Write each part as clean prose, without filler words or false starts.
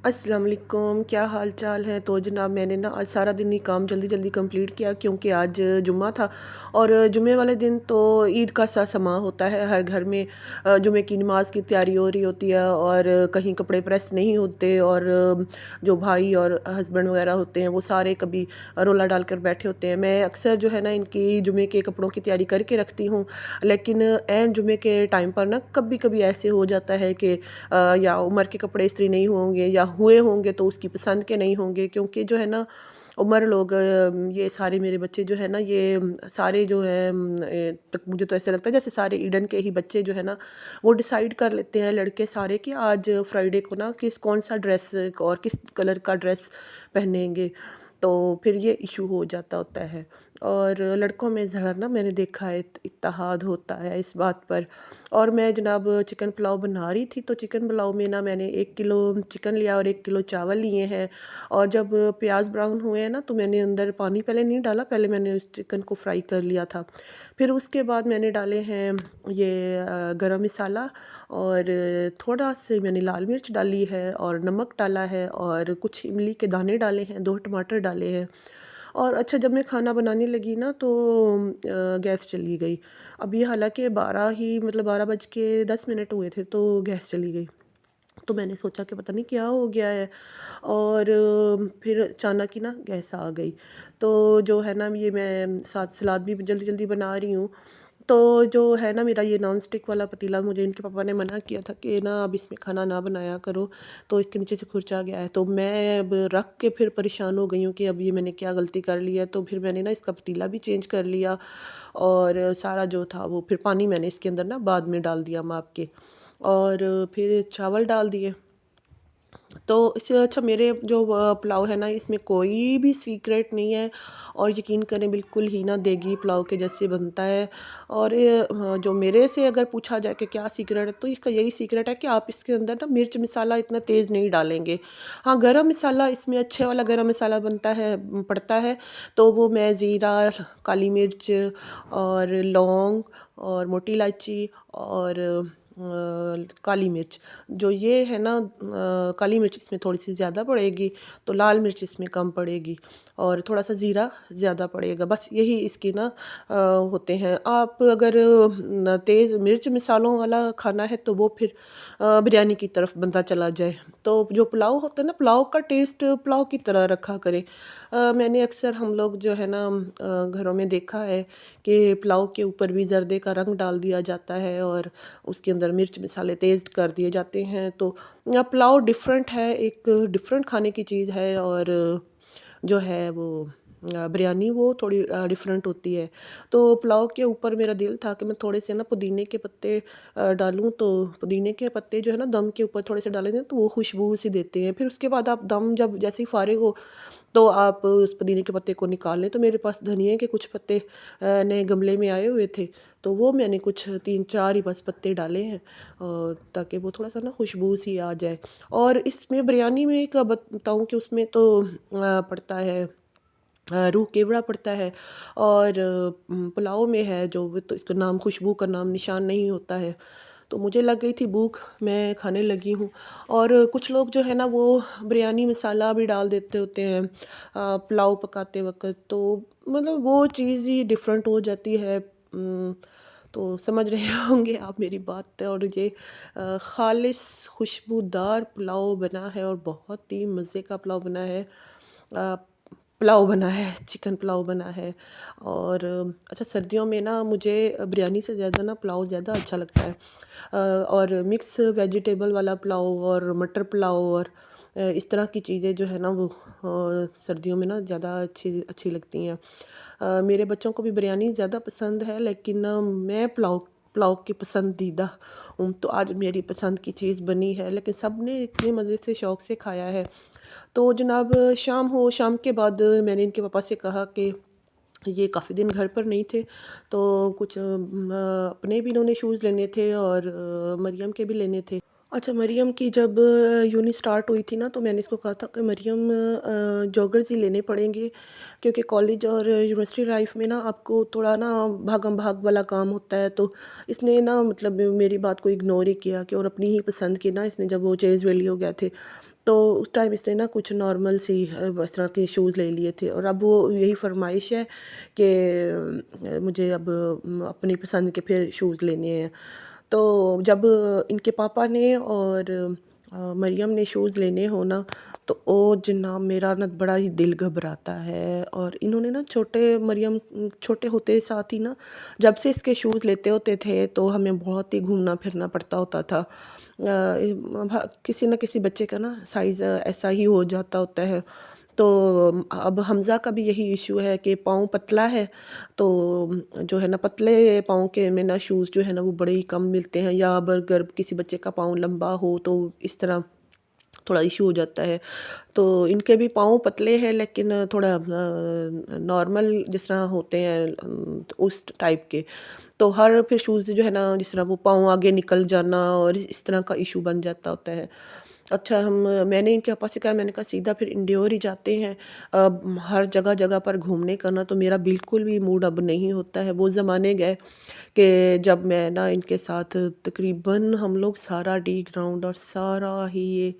अस्सलाम वालेकुम, क्या हाल चाल है। तो जनाब मैंने ना आज सारा दिन ही काम जल्दी जल्दी कंप्लीट किया क्योंकि आज जुम्मा था। और जुम्मे वाले दिन तो ईद का सा समा होता है हर घर में। जुम्मे की नमाज की तैयारी हो रही होती है और कहीं कपड़े प्रेस नहीं होते। और जो भाई और हस्बैंड वगैरह होते हैं वो सारे कभी रोला डाल कर बैठे होते हैं। मैं अक्सर जो है ना इनकी जुम्मे के कपड़ों की तैयारी करके रखती हूँ, लेकिन एन जुम्मे के टाइम पर ना कभी कभी ऐसे हो जाता है कि या उमर के कपड़े इस्त्री नहीं होंगे या हुए होंगे तो उसकी पसंद के नहीं होंगे, क्योंकि जो है ना उमर लोग ये सारे मेरे बच्चे जो है ना ये सारे जो है तक मुझे तो ऐसा लगता है जैसे सारे ईडन के ही बच्चे जो है ना वो डिसाइड कर लेते हैं लड़के सारे कि आज फ्राइडे को ना किस कौन सा ड्रेस और किस कलर का ड्रेस पहनेंगे। तो फिर ये इशू हो जाता होता है। और लड़कों में ज़रा ना मैंने देखा है इत्तेहाद होता है इस बात पर। और मैं जनाब चिकन पुलाव बना रही थी, तो चिकन पुलाव में ना मैंने 1 किलो चिकन लिया और 1 किलो चावल लिए हैं। और जब प्याज ब्राउन हुए हैं ना तो मैंने अंदर पानी पहले नहीं डाला, पहले मैंने उस चिकन को फ्राई कर लिया था। फिर उसके बाद मैंने डाले हैं ये गरम मसाला, और थोड़ा से मैंने लाल मिर्च डाली है और नमक डाला है और कुछ इमली के दाने डाले हैं, 2 टमाटर डाले हैं। और अच्छा, जब मैं खाना बनाने लगी ना तो गैस चली गई। अभी हालांकि 12 हुए थे तो गैस चली गई। तो मैंने सोचा कि पता नहीं क्या हो गया है। और फिर अचानक ही ना गैस आ गई। तो जो है ना ये मैं साथ सलाद भी जल्दी जल्दी बना रही हूँ। तो जो है ना मेरा ये नॉन स्टिक वाला पतीला, मुझे इनके पापा ने मना किया था कि ना अब इसमें खाना ना बनाया करो, तो इसके नीचे से खुरचा गया है। तो मैं अब रख के फिर परेशान हो गई हूँ कि अब ये मैंने क्या गलती कर ली है। तो फिर मैंने ना इसका पतीला भी चेंज कर लिया। और सारा जो था वो फिर पानी मैंने इसके अंदर ना बाद में डाल दिया माप के। और फिर चावल डाल दिए। तो इससे अच्छा मेरे जो पुलाव है ना इसमें कोई भी सीक्रेट नहीं है। और यकीन करें बिल्कुल ही ना देगी पुलाव के जैसे बनता है। और हाँ, जो मेरे से अगर पूछा जाए कि क्या सीक्रेट है तो इसका यही सीक्रेट है कि आप इसके अंदर ना मिर्च मसाला इतना तेज़ नहीं डालेंगे। हाँ, गरम मसाला इसमें अच्छे वाला गरम मसाला बनता है, पड़ता है। तो वो मैं ज़ीरा, काली मिर्च और लौंग और मोटी इलायची और काली मिर्च, जो ये है ना काली मिर्च इसमें थोड़ी-सी ज़्यादा पड़ेगी, तो लाल मिर्च इसमें कम पड़ेगी। और थोड़ा-सा ज़ीरा ज़्यादा पड़ेगा, बस यही इसकी ना होते हैं। आप अगर तेज़ मिर्च मसालों वाला खाना है तो वो फिर बिरयानी की तरफ बंदा चला जाए। तो जो पुलाव होता है ना, पुलाव का टेस्ट पुलाव की तरह रखा करें। मैंने अक्सर हम लोग जो है ना घरों में देखा है कि पुलाव के ऊपर भी ज़र्दे का रंग डाल दिया जाता है और उसके अंदर मिर्च मसाले तेज़ कर दिए जाते हैं। तो पुलाव डिफरेंट है, एक डिफरेंट खाने की चीज़ है। और जो है वो बिरयानी वो थोड़ी डिफरेंट होती है। तो पुलाव के ऊपर मेरा दिल था कि मैं थोड़े से ना पुदीने के पत्ते डालूँ। तो पुदीने के पत्ते जो है ना दम के ऊपर थोड़े से डाले दें तो वो खुशबू सी देते हैं। फिर उसके बाद आप दम जब जैसे ही फारिग हो तो आप उस पुदीने के पत्ते को निकाल लें। तो मेरे पास धनिए के कुछ पत्ते नए गमले में आए हुए थे, तो वो मैंने कुछ 3-4 ही बस पत्ते डाले हैं ताकि वो थोड़ा-सा ना खुशबू सी आ जाए। और इसमें बिरयानी में एक बताऊँ कि उसमें तो पड़ता है रूह केवड़ा पड़ता है। और पुलाव में है जो वो तो इसका नाम, खुशबू का नाम निशान नहीं होता है। तो मुझे लग गई थी भूख, मैं खाने लगी हूँ। और कुछ लोग जो है ना वो बिरयानी मसाला भी डाल देते होते हैं पुलाव पकाते वक़्त, तो मतलब वो चीज़ ही डिफ़रेंट हो जाती है। तो समझ रहे होंगे आप मेरी बात। और ये ख़ालिस खुशबूदार पुलाव बना है और बहुत ही मज़े का पुलाव बना है। अ, पुलाव बना है, चिकन पुलाव बना है। और अच्छा, सर्दियों में ना मुझे बिरयानी से ज़्यादा ना पुलाव ज़्यादा अच्छा लगता है। और मिक्स वेजिटेबल वाला पुलाव और मटर पुलाव और इस तरह की चीज़ें जो है ना वो सर्दियों में ना ज़्यादा अच्छी अच्छी लगती हैं। मेरे बच्चों को भी बिरयानी ज़्यादा पसंद है, लेकिन मैं पुलाव पुलाव की पसंदीदा हूँ। तो आज मेरी पसंद की चीज़ बनी है, लेकिन सब ने इतने मज़े से शौक़ से खाया है। तो जनाब शाम के बाद मैंने इनके पापा से कहा कि ये काफ़ी दिन घर पर नहीं थे, तो कुछ अपने भी इन्होंने शूज़ लेने थे और मरियम के भी लेने थे। अच्छा, मरियम की जब यूनी स्टार्ट हुई थी ना तो मैंने इसको कहा था कि मरियम जॉगर्स ही लेने पड़ेंगे, क्योंकि कॉलेज और यूनिवर्सिटी लाइफ में ना आपको थोड़ा ना भागम भाग वाला काम होता है। तो इसने ना मतलब मेरी बात को इग्नोर ही किया कि और अपनी ही पसंद की ना इसने जब वो चेज़ वेलियो गए थे तो उस टाइम इसने ना कुछ नॉर्मल सी इस तरह के शूज़ ले लिए थे, और अब वो यही फरमाइश है कि मुझे अब अपनी पसंद के फिर शूज़ लेने हैं। तो जब इनके पापा ने और मरियम ने शूज़ लेने हो ना, तो ओ जनाब मेरा ना बड़ा ही दिल घबराता है। और इन्होंने ना मरियम छोटे होते साथ ही ना, जब से इसके शूज़ लेते होते थे तो हमें बहुत ही घूमना फिरना पड़ता होता था। किसी न किसी बच्चे का ना साइज़ ऐसा ही हो जाता होता है। तो अब हमज़ा का भी यही इशू है कि पाँव पतला है, तो जो है ना पतले पाँव के में ना शूज़ जो है ना वो बड़े ही कम मिलते हैं, या अब अगर किसी बच्चे का पाँव लंबा हो तो इस तरह थोड़ा इशू हो जाता है। तो इनके भी पाँव पतले हैं, लेकिन थोड़ा नॉर्मल जिस तरह होते हैं उस टाइप के। तो हर फिर शूज़ जो है ना, जिस तरह वो पाँव आगे निकल जाना और इस तरह का इशू बन जाता होता है। अच्छा, मैंने इनके पापा से कहा, मैंने कहा सीधा फिर इंदौर ही जाते हैं। हर जगह-जगह पर घूमने का ना तो मेरा बिल्कुल भी मूड अब नहीं होता है। वो ज़माने गए कि जब मैं ना इनके साथ तकरीबन हम लोग सारा डी ग्राउंड और सारा ही ये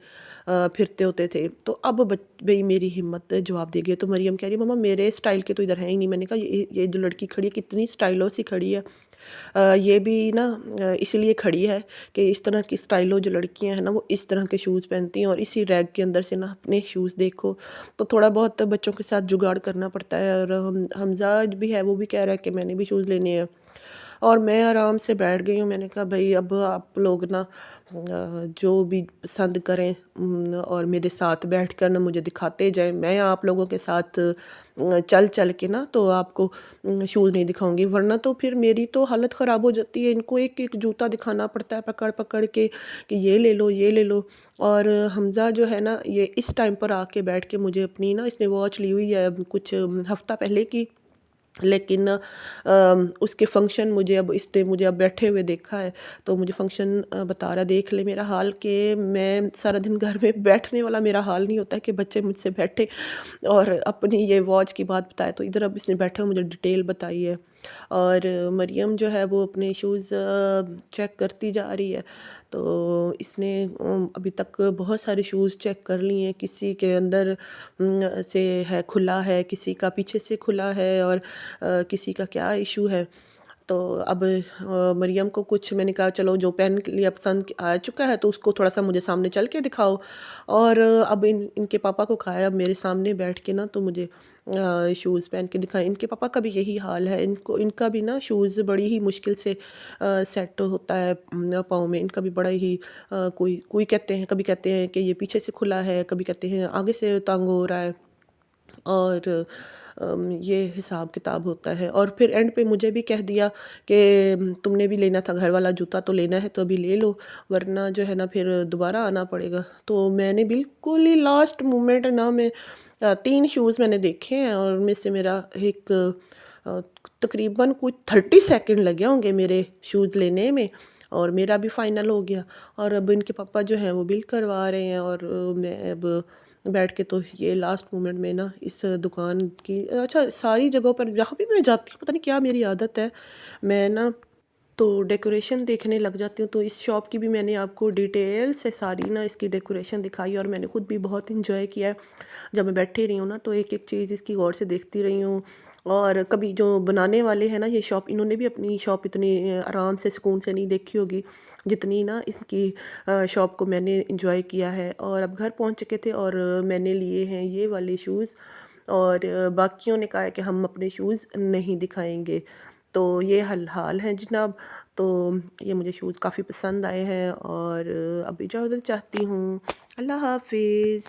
फिरते होते थे। तो अब भई मेरी हिम्मत जवाब दे गई। तो मरियम कह रही है, मम्मा मेरे स्टाइल के तो इधर है ही नहीं। मैंने कहा ये जो लड़की खड़ी है कितनी स्टाइलो सी खड़ी है। ये भी ना इसलिए खड़ी है कि इस तरह की स्टाइलो जो लड़कियां हैं ना वो इस तरह के शूज़ पहनती हैं, और इसी रैग के अंदर से ना अपने शूज़ देखो। तो थोड़ा बहुत बच्चों के साथ जुगाड़ करना पड़ता है। और हमजा भी है, वो भी कह रहा है कि मैंने भी शूज़ लेने हैं। और मैं आराम से बैठ गई हूँ। मैंने कहा भाई अब आप लोग ना जो भी पसंद करें, और मेरे साथ बैठकर ना मुझे दिखाते जाएं। मैं आप लोगों के साथ चल चल के ना तो आपको शूज़ नहीं दिखाऊंगी, वरना तो फिर मेरी तो हालत ख़राब हो जाती है। इनको एक एक जूता दिखाना पड़ता है पकड़ पकड़ के कि ये ले लो ये ले लो। और हमज़ा जो है ना ये इस टाइम पर आके बैठ के मुझे अपनी ना, इसने वॉच ली हुई है कुछ हफ्ता पहले की, लेकिन उसके फ़ंक्शन मुझे अब इसने मुझे अब बैठे हुए देखा है। तो मुझे फ़ंक्शन बता रहा, देख ले मेरा हाल, कि मैं सारा दिन घर में बैठने वाला मेरा हाल नहीं होता है कि बच्चे मुझसे बैठे और अपनी ये वॉच की बात बताए। तो इधर अब इसने बैठा मुझे डिटेल बताई है। और मरियम जो है वो अपने शूज़ चेक करती जा रही है। तो इसने अभी तक बहुत सारे शूज़ चेक कर लिए हैं। किसी के अंदर से है खुला है, किसी का पीछे से खुला है, और किसी का क्या इशू है। तो अब मरियम को कुछ मैंने कहा चलो जो पहन के लिया पसंद आ चुका है तो उसको थोड़ा-सा मुझे सामने चल के दिखाओ। और अब इनके पापा को कहा है अब मेरे सामने बैठ के ना तो मुझे शूज़ पहन के दिखाएँ। इनके पापा का भी यही हाल है। इनका भी ना शूज़ बड़ी ही मुश्किल से सेट होता है पाँव में। इनका भी बड़ा ही कोई कोई कहते हैं, कभी कहते हैं कि ये पीछे से खुला है, कभी कहते हैं आगे से तंग हो रहा है। और ये हिसाब किताब होता है। और फिर एंड पे मुझे भी कह दिया कि तुमने भी लेना था घर वाला जूता, तो लेना है तो अभी ले लो, वरना जो है ना फिर दोबारा आना पड़ेगा। तो मैंने बिल्कुल ही लास्ट मोमेंट ना मैं 3 शूज़ मैंने देखे हैं, और उनमें से मेरा एक अ, तकरीबन कुछ 30 सेकंड लगे होंगे मेरे शूज़ लेने में, और मेरा भी फाइनल हो गया। और अब इनके पापा जो हैं वो बिल करवा रहे हैं, और मैं अब बैठ के तो ये लास्ट मोमेंट में ना इस दुकान की, अच्छा सारी जगहों पर जहाँ भी मैं जाती हूँ पता नहीं क्या मेरी आदत है, मैं ना तो डेकोरेशन देखने लग जाती हूँ। तो इस शॉप की भी मैंने आपको डिटेल से सारी ना इसकी डेकोरेशन दिखाई, और मैंने खुद भी बहुत इंजॉय किया है। जब मैं बैठी रही हूँ ना तो एक एक चीज़ इसकी गौर से देखती रही हूँ। और कभी जो बनाने वाले हैं ना ये शॉप, इन्होंने भी अपनी शॉप इतनी आराम से सुकून से नहीं देखी होगी जितनी ना इसकी शॉप को मैंने इंजॉय किया है। और अब घर पहुँच चुके थे, और मैंने लिए हैं ये वाले शूज़, और बाकियों ने कहा है कि हम अपने शूज़ नहीं दिखाएंगे। तो ये हाल है जनाब। तो ये मुझे शूज़ काफ़ी पसंद आए हैं, और अब इजाज़त चाहती हूँ। अल्लाह हाफिज़।